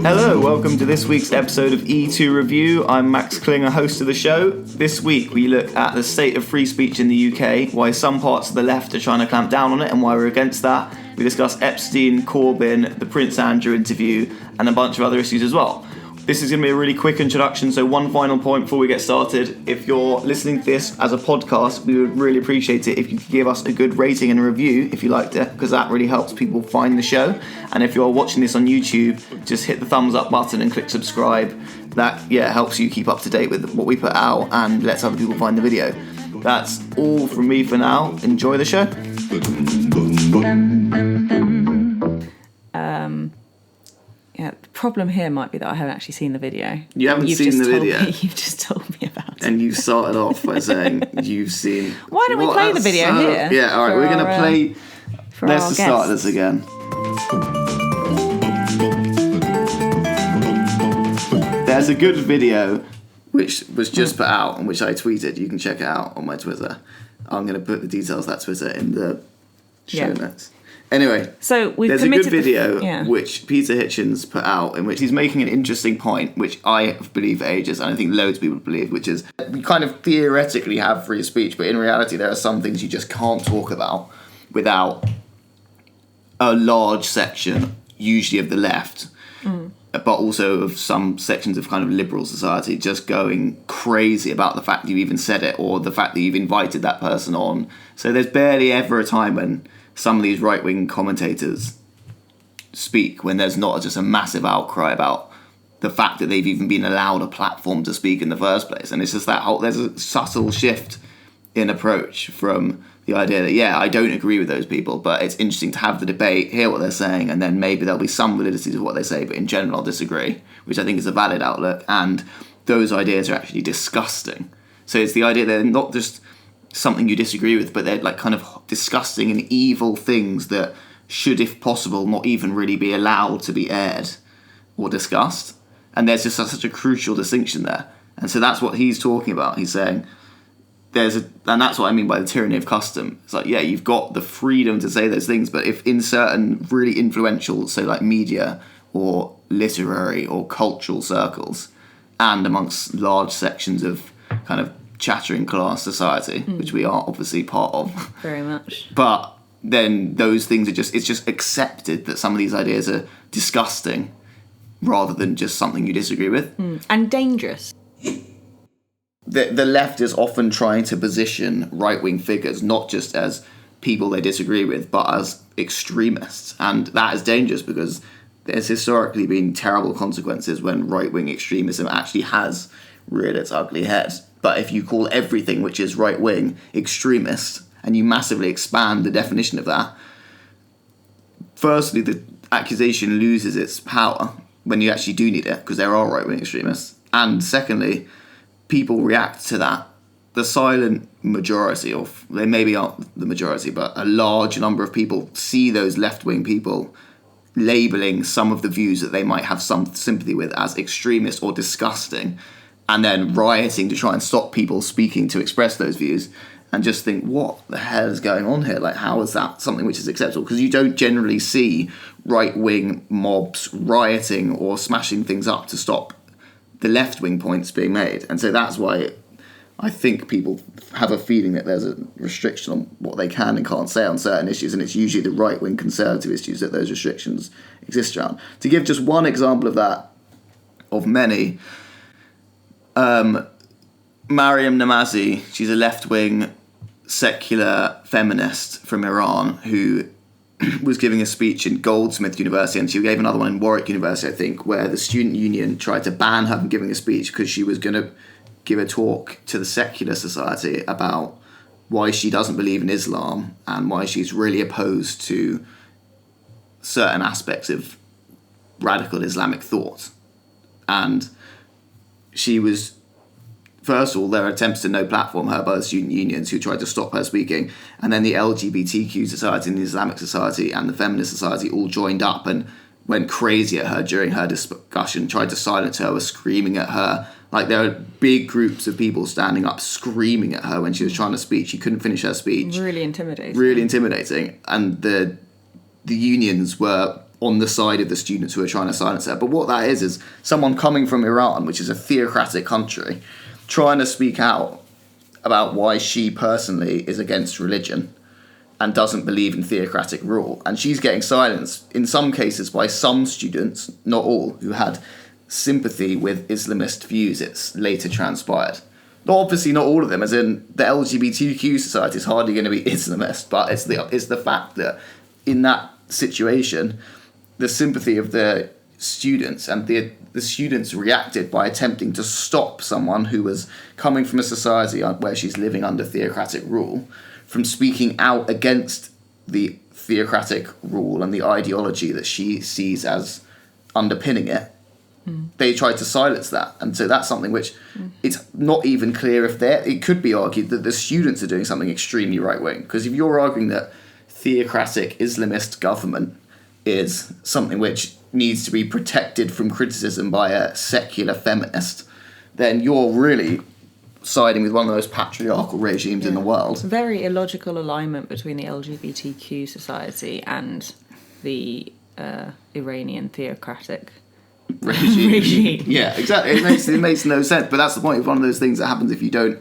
Hello, welcome to this week's episode of E2 Review. I'm Max Klinger, host of the show. This week we look at the state of free speech in the UK, why some parts of the left are trying to clamp down on it and why we're against that. We discuss Epstein, Corbyn, the Prince Andrew interview, and a bunch of other issues as well. This is going to be a really quick introduction, so one final point before we get started. If you're listening to this as a podcast, we would really appreciate it if you could give us a good rating and a review if you liked it, because that really helps people find the show. And if you're watching this on YouTube, just hit the thumbs up button and click subscribe. That, helps you keep up to date with what we put out and lets other people find the video. That's all from me for now. Enjoy the show. The problem here might be that I haven't actually seen the video. You haven't seen the video? You've just told me about it. And you started off by saying you've seen... Why don't we play the video here? Yeah, all right, we're going to play... Let's just start this again. There's a good video which was just put out and which I tweeted. You can check it out on my Twitter. I'm going to put the details of that Twitter in the show notes. Anyway, so there's a good video which Peter Hitchens put out in which he's making an interesting point, which I have believed for ages, and I think loads of people believe, which is we kind of theoretically have free speech, but in reality there are some things you just can't talk about without a large section, usually of the left, but also of some sections of kind of liberal society, just going crazy about the fact you even said it or the fact that you've invited that person on. So there's barely ever a time when some of these right-wing commentators speak when there's not just a massive outcry about the fact that they've even been allowed a platform to speak in the first place. And it's just that there's a subtle shift in approach from the idea that, I don't agree with those people, but it's interesting to have the debate, hear what they're saying, and then maybe there'll be some validity to what they say, but in general I'll disagree, which I think is a valid outlook. And those ideas are actually disgusting. So it's the idea that they're not just something you disagree with, but they're like kind of disgusting and evil things that should, if possible, not even really be allowed to be aired or discussed. And there's just such a crucial distinction there. And so that's what he's talking about. He's saying and that's what I mean by the tyranny of custom. It's like, you've got the freedom to say those things, but if in certain really influential, so like media or literary or cultural circles, and amongst large sections of kind of chattering class society, which we are obviously part of. Very much. But then those things it's just accepted that some of these ideas are disgusting rather than just something you disagree with. And dangerous. The left is often trying to position right-wing figures not just as people they disagree with, but as extremists. And that is dangerous because there's historically been terrible consequences when right-wing extremism actually has reared its ugly head. But if you call everything which is right-wing extremist, and you massively expand the definition of that, firstly, the accusation loses its power when you actually do need it, because there are right-wing extremists. And secondly, people react to that. The silent majority, or they maybe aren't the majority, but a large number of people see those left-wing people labelling some of the views that they might have some sympathy with as extremist or disgusting, and then rioting to try and stop people speaking to express those views, and just think, what the hell is going on here? Like, how is that something which is acceptable? Because you don't generally see right-wing mobs rioting or smashing things up to stop the left-wing points being made. And so that's why I think people have a feeling that there's a restriction on what they can and can't say on certain issues, and it's usually the right-wing conservative issues that those restrictions exist around. To give just one example of that, of many, Mariam Namazi, she's a left-wing secular feminist from Iran who was giving a speech in Goldsmith University, and she gave another one in Warwick University, I think, where the student union tried to ban her from giving a speech because she was going to give a talk to the secular society about why she doesn't believe in Islam and why she's really opposed to certain aspects of radical Islamic thought. And she was, first of all, there were attempts to no-platform her by the student unions who tried to stop her speaking, and then the LGBTQ society and the Islamic society and the feminist society all joined up and went crazy at her during her discussion, tried to silence her, were screaming at her Like, there are big groups of people standing up screaming at her when she was trying to speak. She couldn't finish her speech. Really intimidating. Really intimidating. And the unions were on the side of the students who were trying to silence her. But what that is someone coming from Iran, which is a theocratic country, trying to speak out about why she personally is against religion and doesn't believe in theocratic rule. And she's getting silenced, in some cases, by some students, not all, who had sympathy with Islamist views, it's later transpired. Obviously not all of them, as in the LGBTQ society is hardly going to be Islamist, but it's the fact that in that situation, the sympathy of the students and the students reacted by attempting to stop someone who was coming from a society where she's living under theocratic rule from speaking out against the theocratic rule and the ideology that she sees as underpinning it. They tried to silence that, and so that's something which it's not even clear if it could be argued that the students are doing something extremely right-wing, because if you're arguing that theocratic Islamist government is something which needs to be protected from criticism by a secular feminist, then you're really siding with one of the most patriarchal regimes in the world. Very illogical alignment between the LGBTQ society and the Iranian theocratic regime. Yeah, exactly. It makes no sense. But that's the point of one of those things that happens if you don't,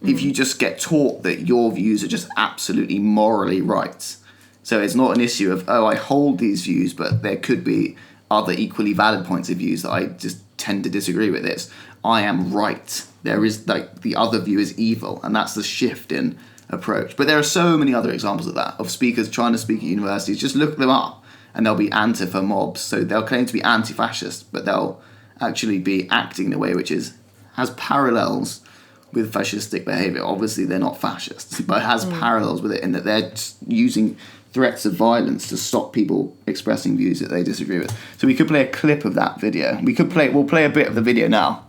if you just get taught that your views are just absolutely morally right. So it's not an issue of, I hold these views, but there could be other equally valid points of views that I just tend to disagree with. It's, I am right. There is, like, the other view is evil, and that's the shift in approach. But there are so many other examples of that, of speakers trying to speak at universities. Just look them up, and they'll be Antifa mobs. So they'll claim to be anti-fascist, but they'll actually be acting in a way which has parallels with fascistic behaviour. Obviously, they're not fascists, but it has parallels with it in that they're just using threats of violence to stop people expressing views that they disagree with. So we could play a clip of that video. We'll play a bit of the video now.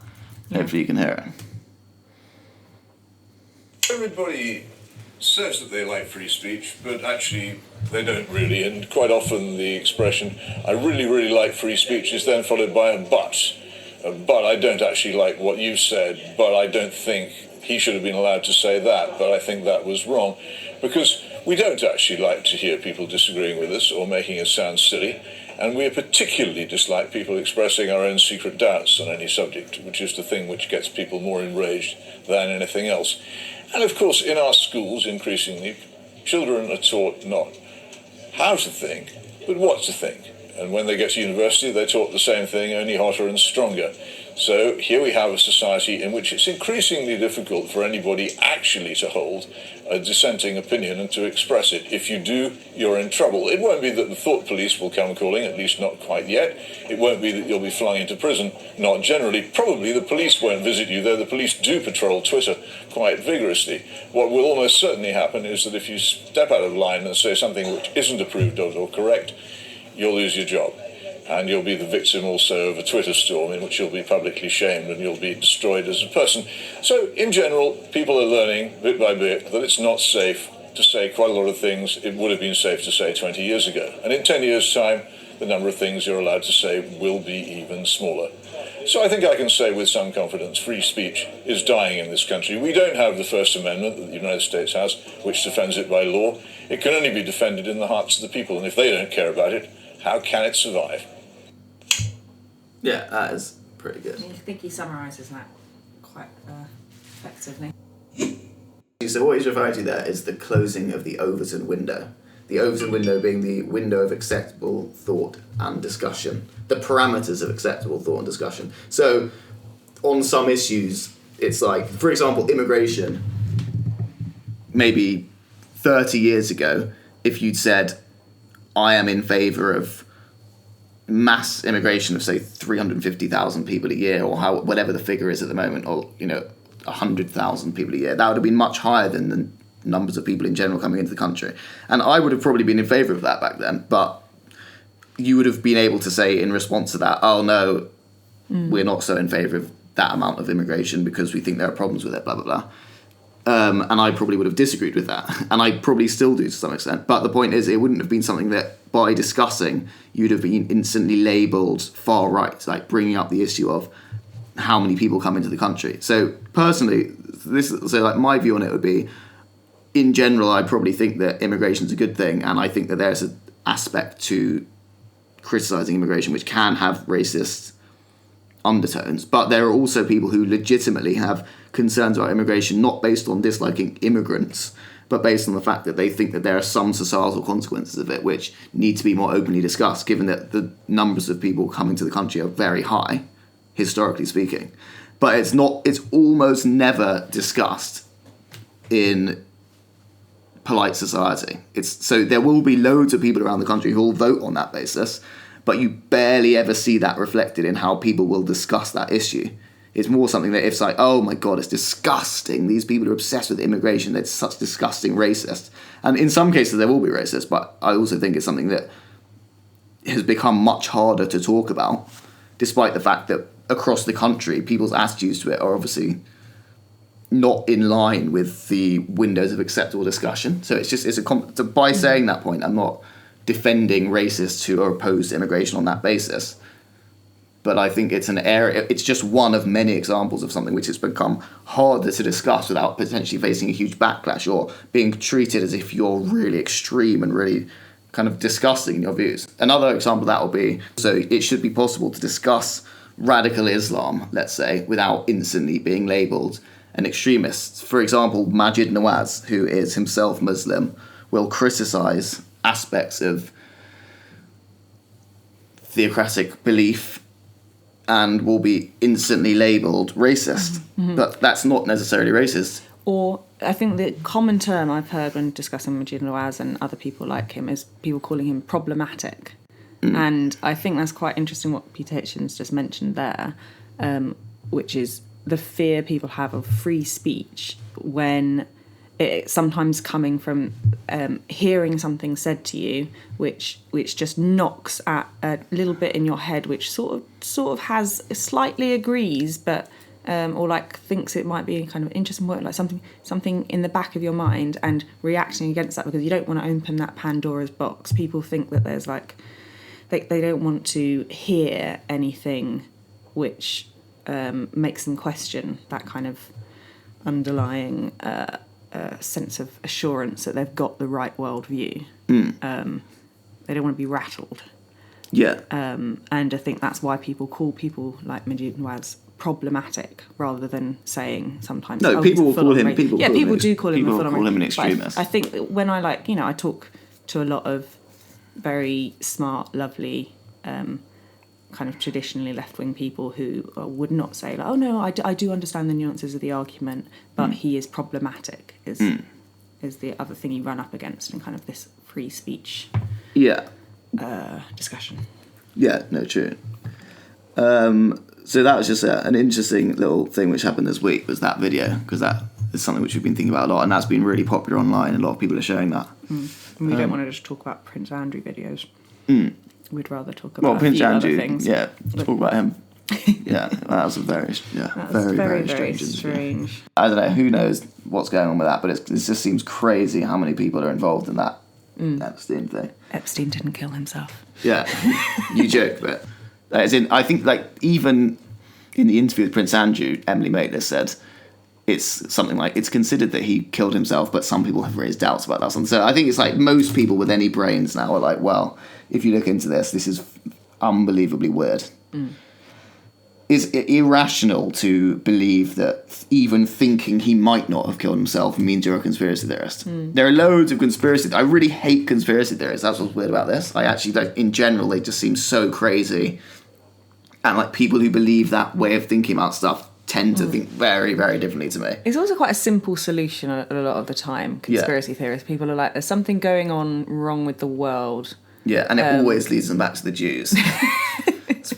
Hopefully you can hear it. Everybody says that they like free speech, but actually they don't really, and quite often the expression, I really, really like free speech, is then followed by a but. But I don't actually like what you said, but I don't think he should have been allowed to say that, but I think that was wrong. Because we don't actually like to hear people disagreeing with us or making us sound silly, and we particularly dislike people expressing our own secret doubts on any subject, which is the thing which gets people more enraged than anything else. And of course, in our schools, increasingly, children are taught not how to think, but what to think. And when they get to university, they're taught the same thing, only hotter and stronger. So here we have a society in which it's increasingly difficult for anybody actually to hold a dissenting opinion and to express it. If you do, you're in trouble. It won't be that the thought police will come calling, at least not quite yet. It won't be that you'll be flung into prison, not generally. Probably the police won't visit you, though the police do patrol Twitter quite vigorously. What will almost certainly happen is that if you step out of line and say something which isn't approved of or correct, you'll lose your job. And you'll be the victim also of a Twitter storm in which you'll be publicly shamed and you'll be destroyed as a person. So, in general, people are learning, bit by bit, that it's not safe to say quite a lot of things it would have been safe to say 20 years ago. And in 10 years' time, the number of things you're allowed to say will be even smaller. So I think I can say with some confidence, free speech is dying in this country. We don't have the First Amendment that the United States has, which defends it by law. It can only be defended in the hearts of the people, and if they don't care about it, how can it survive? Yeah, that is pretty good. I think he summarises that quite effectively. So what he's referring to there is the closing of the Overton window. The Overton window being the window of acceptable thought and discussion. The parameters of acceptable thought and discussion. So on some issues, it's like, for example, immigration. Maybe 30 years ago, if you'd said, I am in favour of mass immigration of, say, 350,000 people a year, or whatever the figure is at the moment, or 100,000 people a year, that would have been much higher than the numbers of people in general coming into the country. And I would have probably been in favour of that back then, but you would have been able to say in response to that, oh no, we're not so in favour of that amount of immigration because we think there are problems with it, blah, blah, blah. And I probably would have disagreed with that. And I probably still do to some extent. But the point is, it wouldn't have been something that, by discussing, you'd have been instantly labelled far right, like bringing up the issue of how many people come into the country. So personally, my view on it would be, in general, I probably think that immigration is a good thing, and I think that there's an aspect to criticising immigration which can have racist undertones. But there are also people who legitimately have concerns about immigration, not based on disliking immigrants, but based on the fact that they think that there are some societal consequences of it which need to be more openly discussed, given that the numbers of people coming to the country are very high, historically speaking. But it's almost never discussed in polite society. So there will be loads of people around the country who will vote on that basis, but you barely ever see that reflected in how people will discuss that issue. It's more something that if it's like, oh my God, it's disgusting. These people are obsessed with immigration. It's such disgusting racist. And in some cases there will be racist, but I also think it's something that has become much harder to talk about, despite the fact that across the country, people's attitudes to it are obviously not in line with the windows of acceptable discussion. So by saying that point, I'm not defending racists who are opposed to immigration on that basis. But I think it's an area, it's just one of many examples of something which has become harder to discuss without potentially facing a huge backlash or being treated as if you're really extreme and really kind of disgusting in your views. Another example of that will be, so it should be possible to discuss radical Islam, let's say, without instantly being labelled an extremist. For example, Majid Nawaz, who is himself Muslim, will criticise aspects of theocratic belief and will be instantly labelled racist. Mm-hmm. But that's not necessarily racist. Or I think the common term I've heard when discussing Majid Nawaz and other people like him is people calling him problematic. Mm. And I think that's quite interesting what Peter Hitchens just mentioned there, which is the fear people have of free speech when it's sometimes coming from hearing something said to you which just knocks at a little bit in your head, which sort of has slightly agrees, but or like thinks it might be a kind of interesting word, like something in the back of your mind, and reacting against that because you don't want to open that Pandora's box. People think that there's like they don't want to hear anything which makes them question that kind of underlying sense of assurance that they've got the right worldview. Mm. They don't want to be rattled. Yeah. And I think that's why people call people like Majid Nawaz problematic rather than saying sometimes. No, people will call him. People do call him. People call him an extremist. I think when I talk to a lot of very smart, lovely, kind of traditionally left-wing people who would not say, like, oh no, I do understand the nuances of the argument, but he is problematic, is the other thing you run up against in kind of this free speech discussion. Yeah, no, true. So that was just an interesting little thing which happened this week, was that video, because that is something which we've been thinking about a lot, and that's been really popular online. A lot of people are sharing that. And we don't want to just talk about Prince Andrew videos. We'd rather talk about Prince Andrew, other things. Yeah, talk about him. Yeah, that was very strange. I don't know, who knows what's going on with that, but it just seems crazy how many people are involved in that Epstein thing. Epstein didn't kill himself. Yeah, you joke, but as in, I think like even in the interview with Prince Andrew, Emily Maitlis said it's something like it's considered that he killed himself, but some people have raised doubts about that. So I think it's like most people with any brains now are like, well, if you look into this is unbelievably weird. It's irrational to believe that even thinking he might not have killed himself means you're a conspiracy theorist. There are loads of conspiracy. I really hate conspiracy theorists. That's what's weird about this. I actually, like, in general, they just seem so crazy. And like people who believe that way of thinking about stuff tend to think very, very differently to me. It's also quite a simple solution a lot of the time, conspiracy theorists. People are like, there's something going on wrong with the world. Yeah, and it always leads them back to the Jews.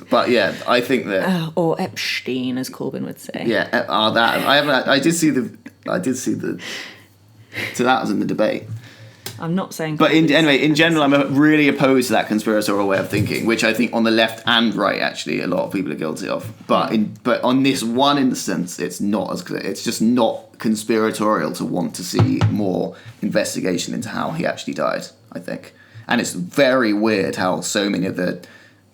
But yeah, I think that... or Epstein, as Corbyn would say. Yeah, that. I did see the... So that was in the debate. I'm not saying... But in general, I'm really opposed to that conspiratorial way of thinking, which I think on the left and right, actually, a lot of people are guilty of. But on this one instance, it's not as clear. It's just not conspiratorial to want to see more investigation into how he actually died, I think. And it's very weird how so many of the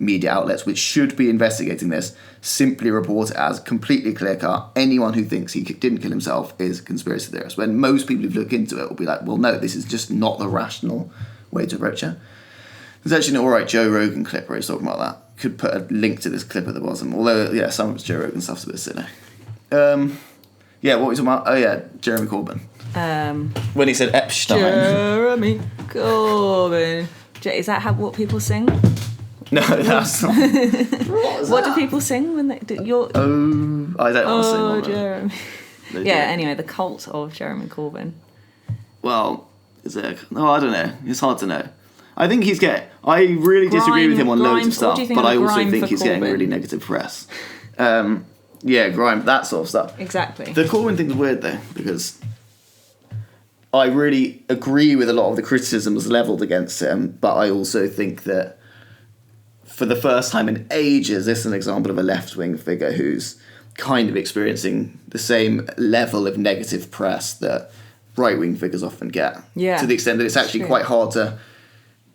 media outlets, which should be investigating this, simply report it as completely clear-cut. Anyone who thinks he didn't kill himself is a conspiracy theorist. When most people who look into it will be like, well, no, this is just not the rational way to approach it. There's actually an alright Joe Rogan clip where he's talking about that. Could put a link to this clip at the bottom. Although, yeah, some of Joe Rogan stuff's a bit silly. Yeah, what were we talking about? Oh, yeah, Jeremy Corbyn. When he said Epstein. Jeremy Corbyn. Is that what people sing? No, that's not. What do people sing when they do? I don't want to sing all that. Jeremy. Yeah, anyway, the cult of Jeremy Corbyn. Well, is it? Oh, I don't know. It's hard to know. I think I really disagree with him on loads of stuff, but I also think he's getting really negative press. Yeah, grime, that sort of stuff. Exactly. The Corbyn thing's weird, though, because I really agree with a lot of the criticisms levelled against him, but I also think that for the first time in ages, this is an example of a left-wing figure who's kind of experiencing the same level of negative press that right-wing figures often get. Yeah. To the extent that it's actually quite hard to...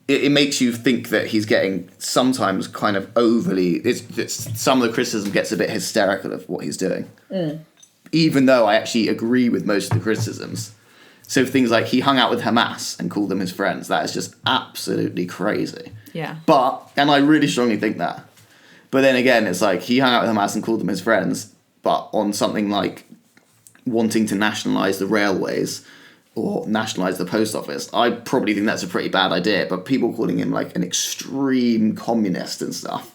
It makes you think that he's getting sometimes kind of overly... some of the criticism gets a bit hysterical of what he's doing. Even though I actually agree with most of the criticisms. So things like he hung out with Hamas and called them his friends, that is just absolutely crazy. Yeah. And I really strongly think that. But then again, it's like he hung out with Hamas and called them his friends, but on something like wanting to nationalise the railways or nationalise the post office, I probably think that's a pretty bad idea. But people calling him like an extreme communist and stuff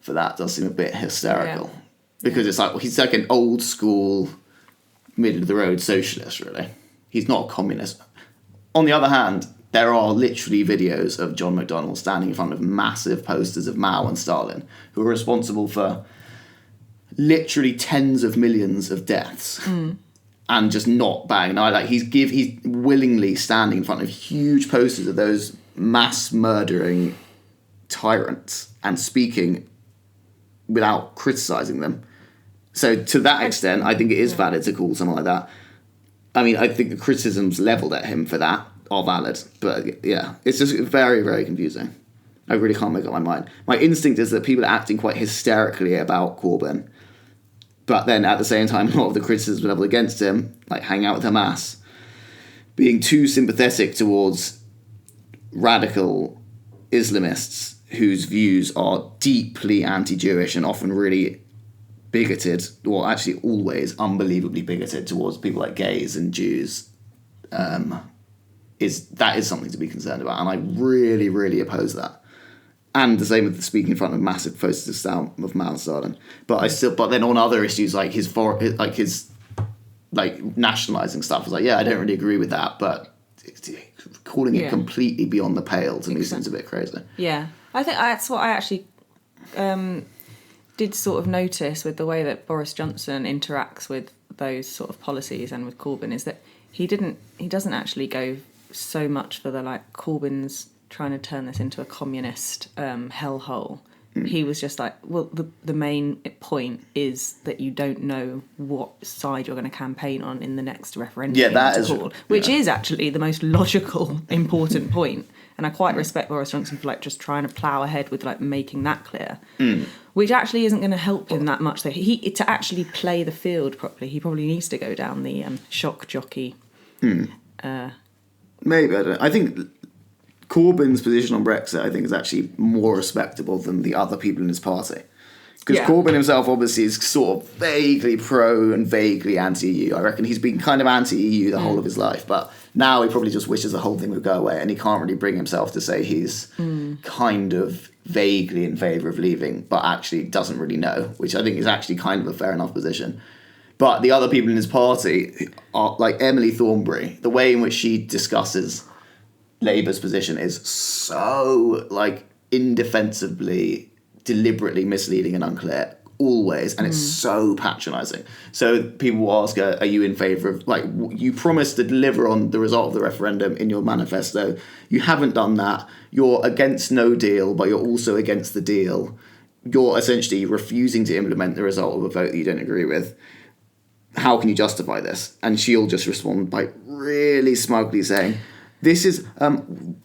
for that does seem a bit hysterical. Yeah. Because it's like, well, he's like an old school, middle of the road socialist, really. He's not a communist. On the other hand, there are literally videos of John McDonnell standing in front of massive posters of Mao and Stalin, who are responsible for literally tens of millions of deaths, and just not batting an eye. Like he's willingly standing in front of huge posters of those mass murdering tyrants and speaking without criticising them. So to that extent, I think it is valid to call someone like that. I mean, I think the criticisms levelled at him for that are valid. But yeah, it's just very, very confusing. I really can't make up my mind. My instinct is that people are acting quite hysterically about Corbyn. But then at the same time, a lot of the criticisms levelled against him, like hanging out with Hamas, being too sympathetic towards radical Islamists whose views are deeply anti-Jewish and often really bigoted, or actually always unbelievably bigoted towards people like gays and Jews, is something to be concerned about, and I really, really oppose that. And the same with the speaking in front of massive posters of Mao and Stalin. But then on other issues like his nationalising stuff, I was like, yeah, I don't really agree with that, but calling it completely beyond the pale to me seems a bit crazy. Yeah, I think that's what I actually did sort of notice with the way that Boris Johnson interacts with those sort of policies and with Corbyn, is that he doesn't actually go so much for the like Corbyn's trying to turn this into a communist hellhole. He was just like, well, the main point is that you don't know what side you're going to campaign on in the next referendum. Yeah, that is which is actually the most logical, important point. And I quite respect Boris Johnson for like just trying to plough ahead with like making that clear, which actually isn't going to help him that much. To actually play the field properly, he probably needs to go down the shock jockey. Maybe, I don't know. I think Corbyn's position on Brexit, I think, is actually more respectable than the other people in his party. Because Corbyn himself obviously is sort of vaguely pro and vaguely anti-EU. I reckon he's been kind of anti-EU the whole of his life, but now he probably just wishes the whole thing would go away, and he can't really bring himself to say he's kind of vaguely in favour of leaving, but actually doesn't really know, which I think is actually kind of a fair enough position. But the other people in his party are like Emily Thornberry. The way in which she discusses Labour's position is so like indefensibly, deliberately misleading and unclear, always, and it's so patronising. So people will ask her, are you in favour of, like, you promised to deliver on the result of the referendum in your manifesto, you haven't done that, you're against no deal, but you're also against the deal, you're essentially refusing to implement the result of a vote that you don't agree with. How can you justify this? And she'll just respond by really smugly saying, this is,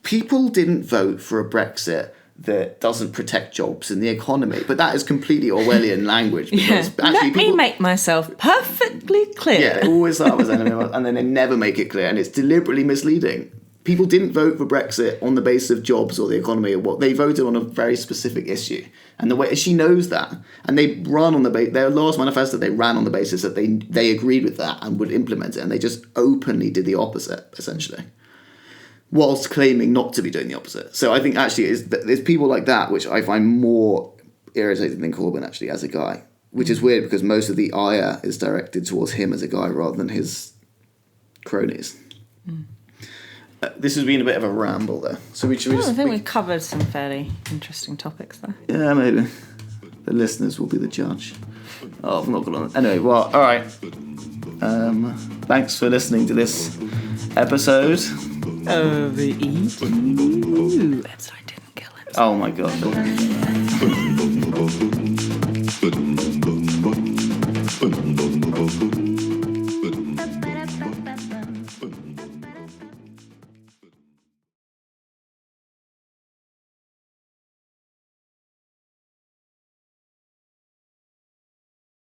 people didn't vote for a Brexit that doesn't protect jobs in the economy. But that is completely Orwellian language. Because Yeah. Let me make myself perfectly clear. Yeah, they always start with and then they never make it clear, and it's deliberately misleading. People didn't vote for Brexit on the basis of jobs or the economy or what. They voted on a very specific issue. And the way she knows that. And they run on their last manifesto, they ran on the basis that they agreed with that and would implement it. And they just openly did the opposite, essentially, whilst claiming not to be doing the opposite. So I think actually there's people like that which I find more irritating than Corbyn actually as a guy. Which is weird because most of the ire is directed towards him as a guy rather than his cronies. This has been a bit of a ramble there. So I think we've covered some fairly interesting topics there. Yeah, maybe. The listeners will be the judge. Oh, I'm not going to... Anyway, well, all right. Thanks for listening to this episode. Overeating. Epstein didn't kill him. Oh, my God.